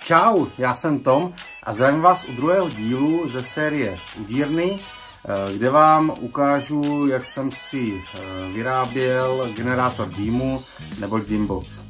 Čau, já jsem Tom a zdravím vás u druhého dílu ze série z udírny, kde vám ukážu, jak jsem si vyráběl generátor dýmu nebo Dymbox.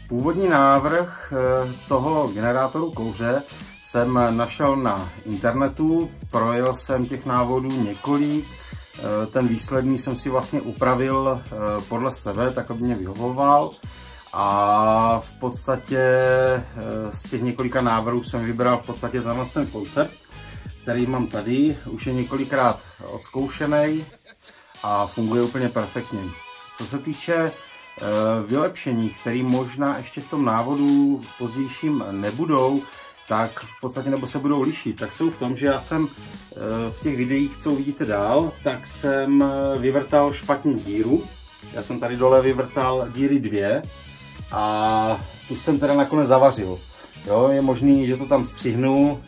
Původní návrh toho generátoru kouře jsem našel na internetu, projel jsem těch návodů několik, ten výsledný jsem si vlastně upravil podle sebe, tak aby mě vyhovoval, a v podstatě z těch několika návrhů jsem vybral v podstatě ten koncept, který mám tady, už je několikrát odzkoušený a funguje úplně perfektně. Co se týče vylepšení, které možná ještě v tom návodu pozdějším nebudou, tak v podstatě nebo se budou lišit, tak jsou v tom, že já jsem v těch videích, co uvidíte dál, tak jsem vyvrtal špatně díru. Já jsem tady dole vyvrtal díry 2 a tu jsem teda nakonec zavařil. Jo, je možný, že to tam střihnu,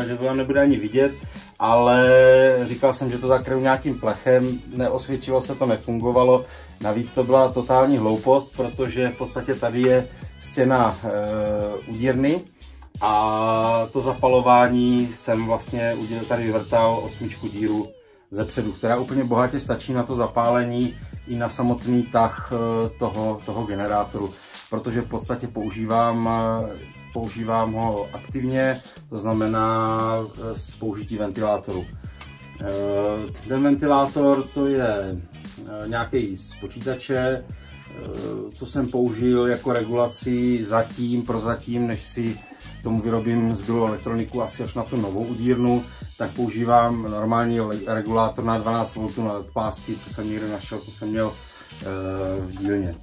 že to tam nebude ani vidět, ale říkal jsem, že to zakryju nějakým plechem, neosvědčilo se to, nefungovalo. Navíc to byla totální hloupost, protože v podstatě tady je stěna udírny a to zapalování jsem vlastně tady vyvrtal 8 díru zepředu, která úplně bohatě stačí na to zapálení i na samotný tah toho generátoru, protože v podstatě používám ho aktivně, to znamená s použití ventilátoru. Ten ventilátor to je nějaký z počítače, co jsem použil jako regulaci prozatím, než si tomu vyrobím zbylou elektroniku asi až na tu novou udírnu, tak používám normální regulátor na 12 V na LED pásky, co jsem někde našel, co jsem měl v dílně.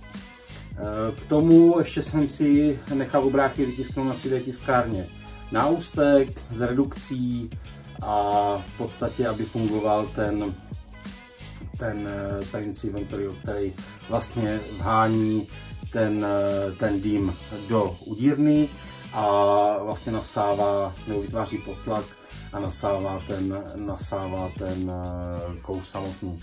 K tomu ještě jsem si nechal u bráchy vytisknout na 3D tiskárně náustek s redukcí a v podstatě, aby fungoval ten princip, který vlastně vhání ten dým do udírny a vlastně nasává nebo vytváří potlak a nasává ten kouř samotný.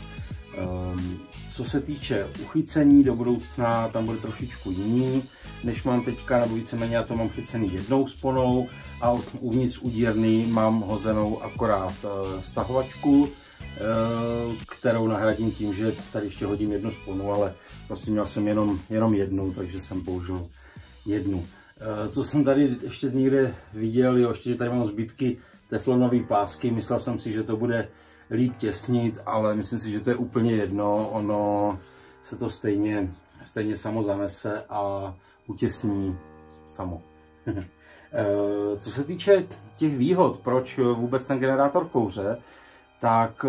Co se týče uchycení do budoucna, tam bude trošičku jiný, než mám teďka, nebo víceméně já to mám chycený jednou sponou a uvnitř udírny mám hozenou akorát stahovačku, kterou nahradím tím, že tady ještě hodím jednu sponu, ale prostě měl jsem jenom jednu, takže jsem použil jednu. Co jsem tady ještě někde viděl, ještě že tady mám zbytky teflonové pásky, myslel jsem si, že to bude líp těsnit, ale myslím si, že to je úplně jedno, ono se to stejně samo zanese a utěsní samo. Co se týče těch výhod, proč vůbec ten generátor kouře, tak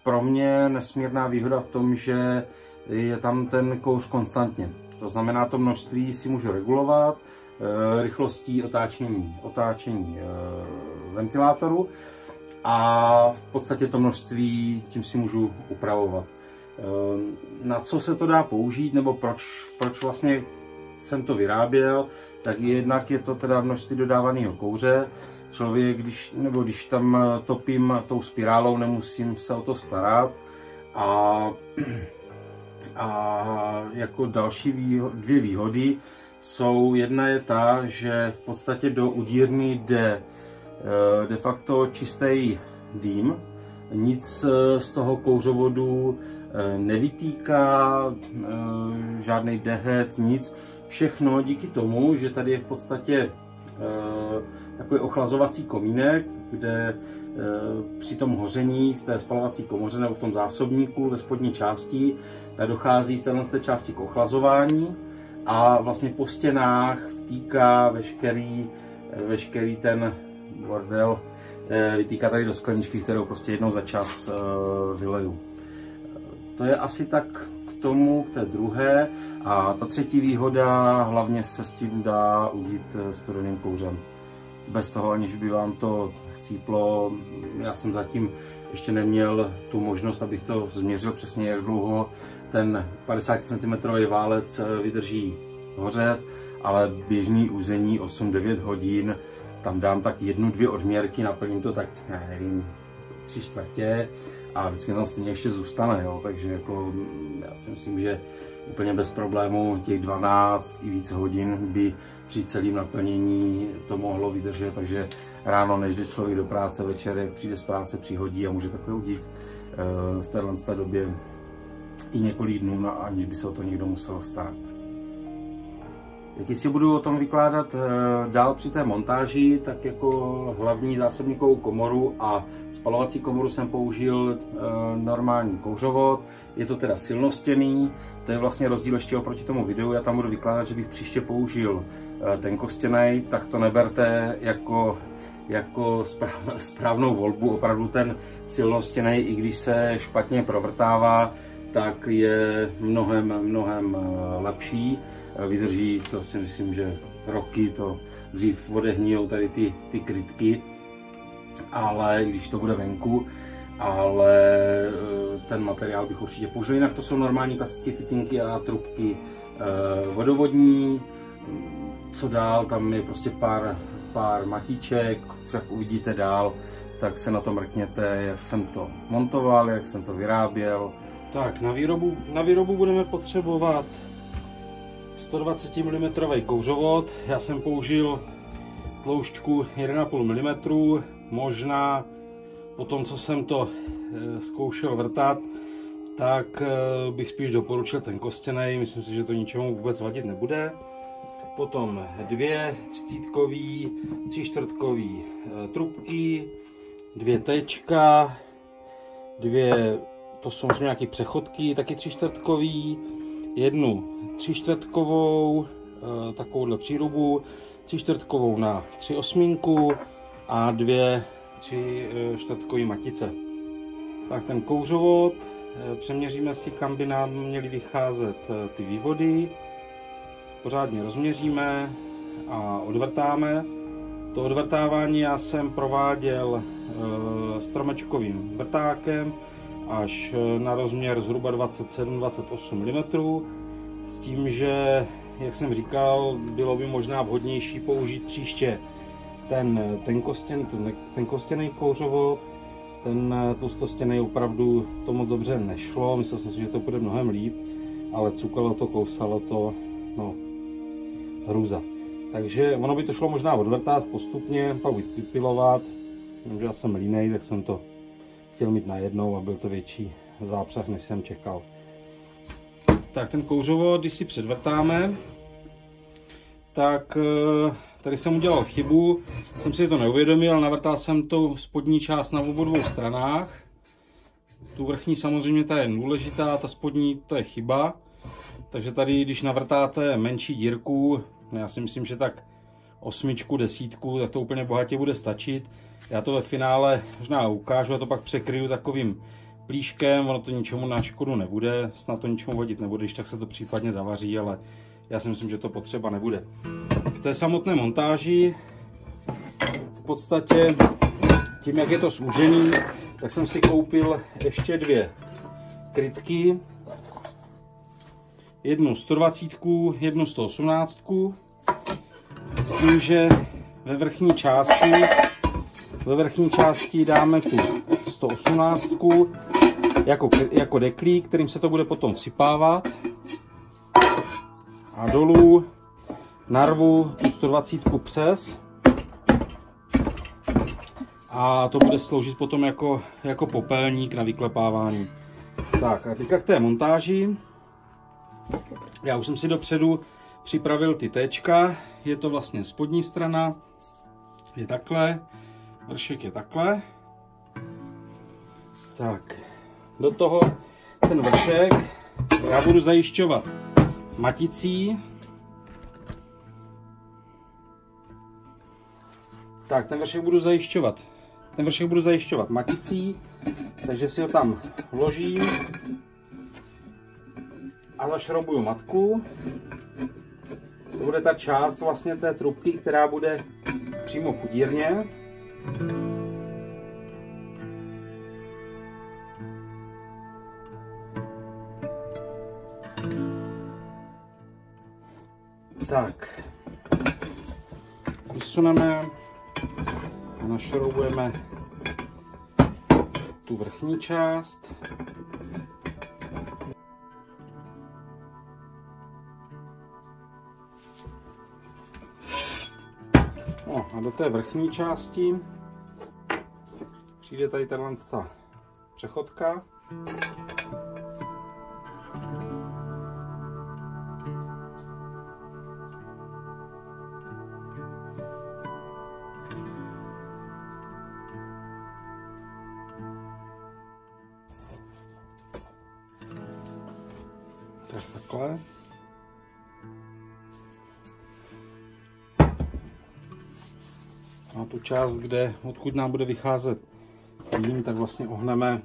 pro mě nesmírná výhoda v tom, že je tam ten kouř konstantně. To znamená, to množství si můžu regulovat, rychlostí otáčení ventilátoru a v podstatě to množství tím si můžu upravovat. Na co se to dá použít, nebo proč vlastně jsem to vyráběl, tak jednak je to teda množství dodávaného kouře. Člověk, když tam topím tou spirálou, nemusím se o to starat. A jako další dvě výhody jsou, jedna je ta, že v podstatě do udírny jde de facto čistý dým, nic z toho kouřovodu nevytýká, žádný dehet, nic. Všechno díky tomu, že tady je v podstatě takový ochlazovací komínek, kde při tom hoření v té spalovací komoře nebo v tom zásobníku ve spodní části tak dochází v této části k ochlazování a vlastně po stěnách vtýká veškerý ten bordel, vytýká tady do skleničky, kterou prostě jednou za čas vyleju. To je asi tak k té druhé. A ta třetí výhoda, hlavně se s tím dá udít studeným kouřem. bez toho, aniž by vám to chcíplo. Já jsem zatím ještě neměl tu možnost, abych to změřil přesně, jak dlouho ten 50 cm válec vydrží hořet, ale běžný uzení 8-9 hodin, tam dám tak 1-2 odměrky, naplním to tak, nevím, 3/4 a vždycky tam stejně ještě zůstane, jo? Takže jako já si myslím, že úplně bez problému těch 12 i víc hodin by při celém naplnění to mohlo vydržet, takže ráno, než jde člověk do práce, večer, jak přijde z práce, přihodí a může takhle udít v této době i několik dnů, aniž by se o to někdo musel starat. Jak si budu o tom vykládat dál při té montáži, tak jako hlavní zásobníkovou komoru a spalovací komoru jsem použil normální kouřovod. Je to teda silnostěný, to je vlastně rozdíl ještě oproti tomu videu. Já tam budu vykládat, že bych příště použil tenkostěnej, tak to neberte jako správnou volbu. Opravdu ten silnostěnej, i když se špatně provrtává, tak je mnohem lepší. Vydrží to, si myslím, že roky, to dřív odehníjou tady ty krytky, ale i když to bude venku, ale ten materiál bych určitě použil. Jinak to jsou normální klasické fitinky a trubky vodovodní. Co dál, tam je prostě pár matiček, však uvidíte dál, tak se na to mrkněte, jak jsem to montoval, jak jsem to vyráběl. Tak, na výrobu budeme potřebovat 120 mm kouřovod. Já jsem použil tloušťku 1,5 mm. Možná po tom, co jsem to zkoušel vrtat, tak bych spíš doporučil ten kostěnej. Myslím si, že to ničemu vůbec vadit nebude. Potom 2 30kový, 3/4 trubky, 2 téčka, 2, to jsou nějaké přechodky, taky 3/4, 1 3/4 takovouhle přírubu, 3/4 na 3/8 a 2 3/4 matice. Tak ten kouřovod, přeměříme si, kam by nám měly vycházet ty vývody, pořádně rozměříme a odvrtáme. To odvrtávání já jsem prováděl stromečkovým vrtákem až na rozměr zhruba 27-28 mm, s tím, že, jak jsem říkal, bylo by možná vhodnější použít příště ten kostěný kouřovod. Ten tlustostěný opravdu to moc dobře nešlo, myslel jsem si, že to bude mnohem líp, ale cukalo to, kousalo to, no, hrůza. Takže ono by to šlo možná odvrtat postupně, pak vypilovat. Já jsem línej, tak jsem to chtěl mít najednou a byl to větší zápřah, než jsem čekal. Tak ten kouřovod, když si předvrtáme, tak tady jsem udělal chybu, jsem si to neuvědomil, navrtal jsem tu spodní část na obou dvou stranách. Tu vrchní samozřejmě ta je důležitá, ta spodní to je chyba. Takže tady, když navrtáte menší dírku, já si myslím, že tak 8, 10, tak to úplně bohatě bude stačit. Já to ve finále možná ukážu a to pak překryju takovým plíškem, ono to ničemu na škodu nebude, snad to ničemu vadit nebude, když tak se to případně zavaří, ale já si myslím, že to potřeba nebude. V té samotné montáži v podstatě tím, jak je to zúžený, tak jsem si koupil ještě 2 krytky. Jednu 120, jednu 118, s tím, že ve vrchní části dáme tu 118 jako deklík, kterým se to bude potom vsypávat. A dolů narvu tu 120 přes. A to bude sloužit potom jako popelník na vyklepávání. Tak a teďka k té montáži. Já už jsem si dopředu připravil ty téčka. Je to vlastně spodní strana. Je takhle. Vršek je takhle. Tak. Do toho ten vršek já budu zajišťovat maticí. Tak, ten vršek budu zajišťovat maticí, takže si ho tam vložím a zašroubuju matku. To bude ta část vlastně té trubky, která bude přímo v udírně. Tak, vysuneme a našroubujeme tu vrchní část. No a do té vrchní části přijde tady tato přechodka. Tak takhle. A tu část, odkud nám bude vycházet plyn, tak vlastně ohneme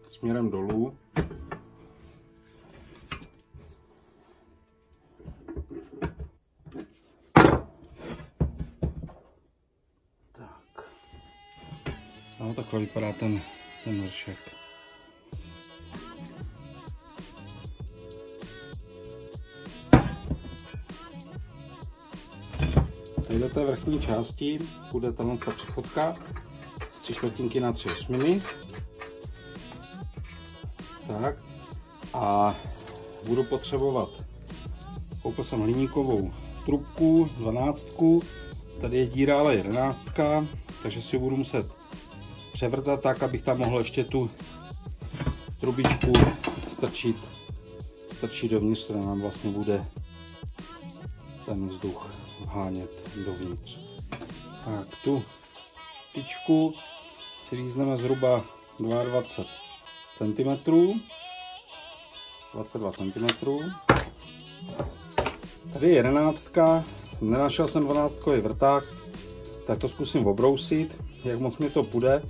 směrem dolů. Tak. No, takhle vypadá ten vršek. Tady do té vrchní části bude tato přechodka z 3/4 na 3/8. Tak. A budu potřebovat, koupil jsem hliníkovou trubku, 12. Tady je díra ale 11, takže si ji budu muset převrtat tak, abych tam mohl ještě tu trubičku strčit dovnitř, která nám vlastně bude ten vzduch vhánět dovnitř. Tak, tu tyčku si řízneme zhruba 22 cm. 22 cm. Tady je 11. Nenašel jsem 12kový vrták, tak to zkusím obrousit, jak moc mi to půjde.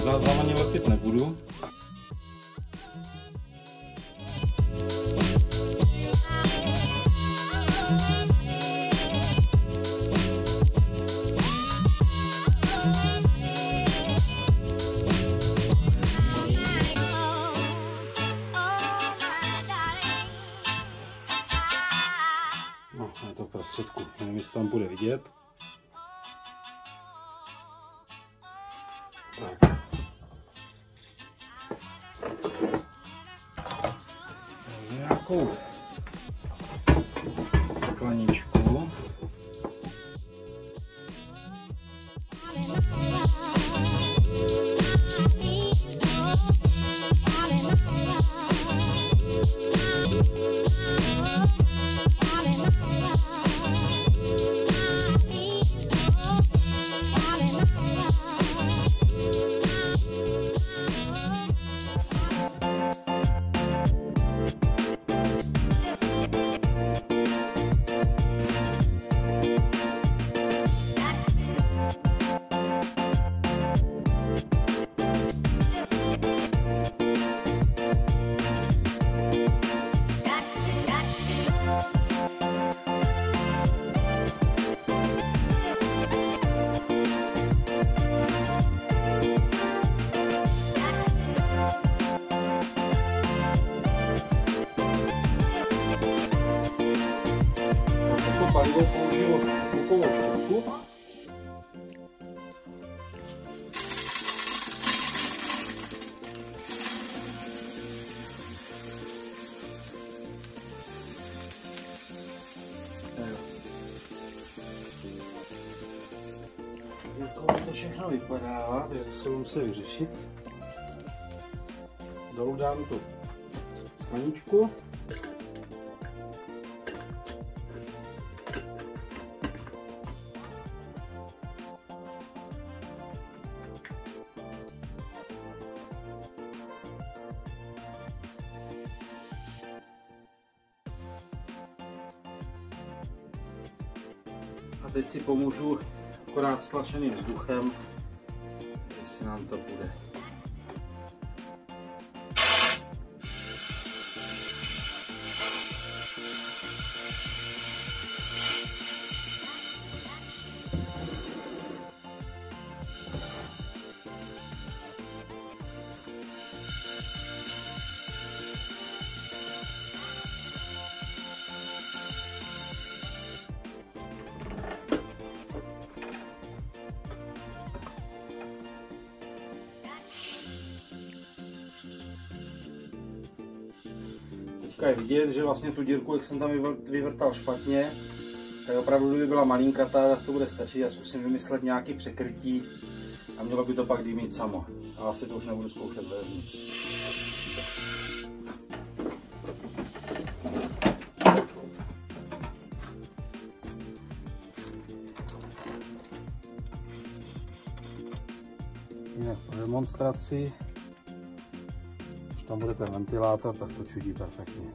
Závaně lepit nebudu. No, je to v prostředku, nevím, jestli tam bude vidět. Tak. Nějakou skleničku. Palivo použiju lukovou štěpku. Jak to všechno vypadá, takže to se budu muset vyřešit. Dolů dám tu skleničku. A teď si pomůžu akorát stlačeným vzduchem, jestli nám to bude. Je vidět, že vlastně tu dírku, jak jsem tam vyvrtal špatně, tak opravdu, kdyby byla malinkatá, tak to bude stačit. Já zkusím vymyslet nějaké překrytí a mělo by to pak dýmit samo. A asi to už nebudu zkoušet vevnitř. Jinak po demonstraci, když tam bude ten ventilátor, tak to čudí perfektně.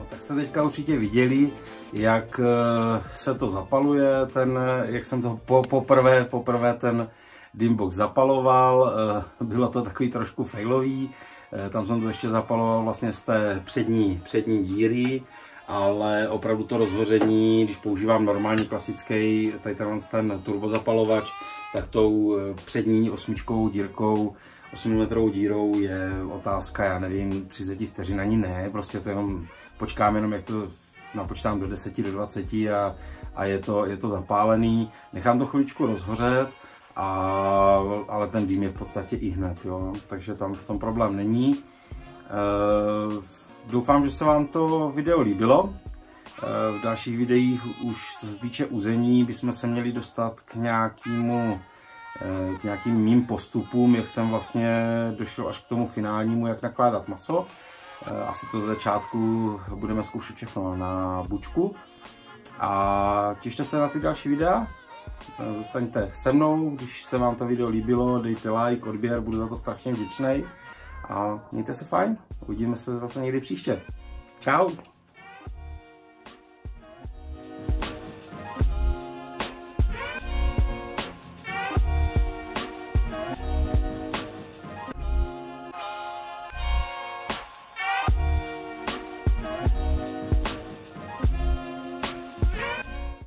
Tak jste teďka určitě viděli, jak se to zapaluje, jak jsem to poprvé ten Dimbox zapaloval. Bylo to takový trošku failový, tam jsem to ještě zapaloval vlastně z té přední díry, ale opravdu to rozhoření, když používám normální klasický ten turbozapalovač, tak tou přední 8 dírkou, 8 mm dírou je otázka, já nevím, 30 vteřin ani ne, prostě to jenom počkám, jenom jak to napočítám do 10, do 20 a je to zapálený. Nechám to chviličku rozhořet, ale ten dým je v podstatě i hned, jo? Takže tam v tom problém není. Doufám, že se vám to video líbilo. V dalších videích už co se týče uzení bychom se měli dostat k nějakým mým postupům, jak jsem vlastně došel až k tomu finálnímu, jak nakládat maso. Asi to z začátku budeme zkoušet všechno na bučku. A těšte se na ty další videa. Zůstaňte se mnou, když se vám to video líbilo, dejte like, odběr, budu za to strašně vděčný. A mějte se fajn, uvidíme se zase někdy příště. Čau!